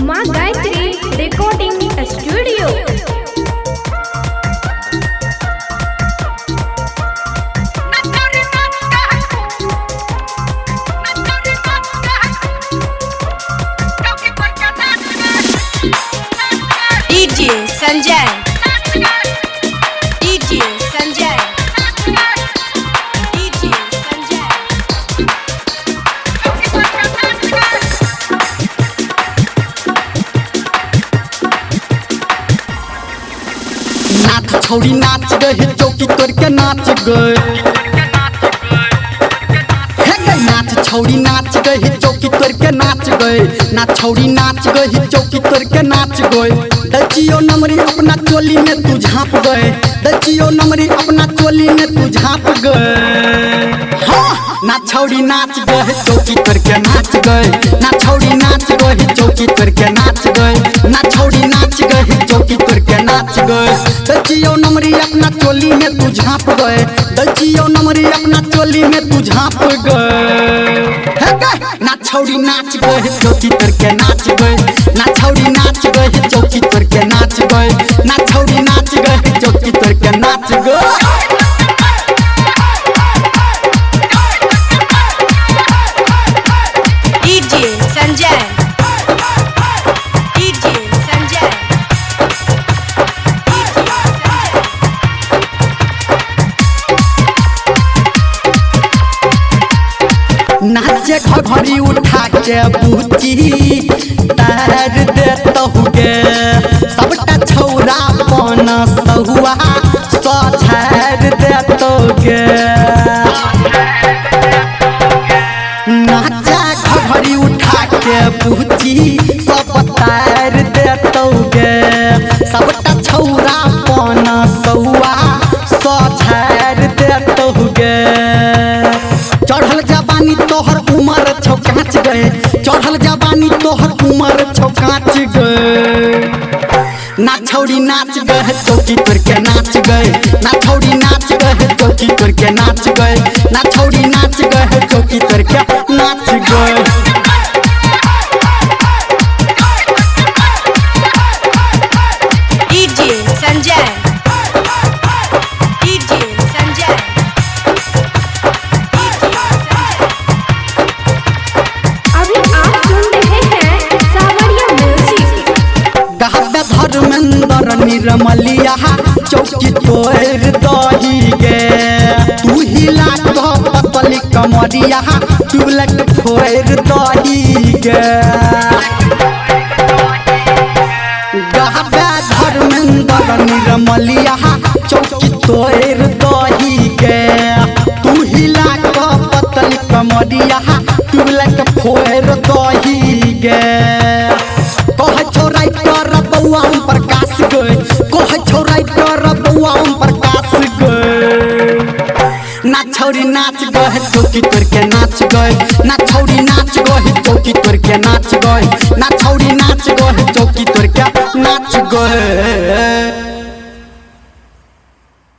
माँ Gayatri recording studio. DJ Sanjay, DJ Sanjay, DJ Sanjay. नाच छौड़ी नाच गए चौकी तोड़ के नाच गए। हे गए नाच छौड़ी नाच गए चौकी तोड़ के नाच गए। नाच छौड़ी नाच गए चौकी तोड़ के नाच गए। दचियो नमरी अपना चोली में तू झाँप गए। दचियो नमरी अपना चोली में तू झाँप गए। हाँ नाच छौड़ी नाच गए चौकी तोड़ के नाच गए। नाच छौड़ी नाच गए चौकी तोड़ के नाच गए। नाच छौड़ी नाच गए चौकी तोड़ के नाच गए। दचियो नमरी अपना चोली में तू झाँप गए। दचियो नमरी अपना चोली में तू झाँप गए। नाच छौड़ी नाच गए चौकी तोड़ के नाच गए। नाच छौड़ी नाच गए चौकी तोड़ के नाच गए। नाच छौड़ी नाच गए चौकी तोड़ के नाच गए। DJ Sanjay, DJ Sanjay, DJ Sanjay. नाचे घघरी उठा के बूची तार देतहु गे। सबटा छौरा पन सहुआ सझार देतो गे। नाचे घघरी उठा के बूची सब तार देतो गे। सबटा छौरा पन सहुआ सझार देतो गे। चढ़ल जवानी तोहर उमर छौ काँच गए। चढ़ल जवानी तोहर उमर छौ काँच गए। नाच छौड़ी नाच गए चौकी तोड़ के नाच गए। नाच छौड़ी नाच गए चौकी तोड़ के नाच गए। नाच छौड़ी नाच गए चौकी तोड़ के नाच गए। DJ Sanjay, DJ Sanjay, DJ Sanjay. अभी आप सुन रहे हैं सावरिया म्यूजिक। गावे धर्मेंद्र निर्मलिया चौकी तोड़ दही गे। तू हिला तो पतली कमरिया ट्यूबलाइट फोड़ दही गे। गावे धर्मेंद्र निर्मलिया चौकी तोड़ दही गे। तू हिला तो पतली कमरिया ट्यूबलाइट फोड़ दही गे। कह छोराई कर बउआ हम प्रकाश गए। कह छोराई कर बउआ हम प्रकाश गए। नाच छौड़ी नाच गए चौकी तोड़ के नाच गए। नाच छौड़ी नाच गए चौकी तोड़ के नाच गए। नाच छौड़ी नाच गए चौकी तोड़ के नाच गए।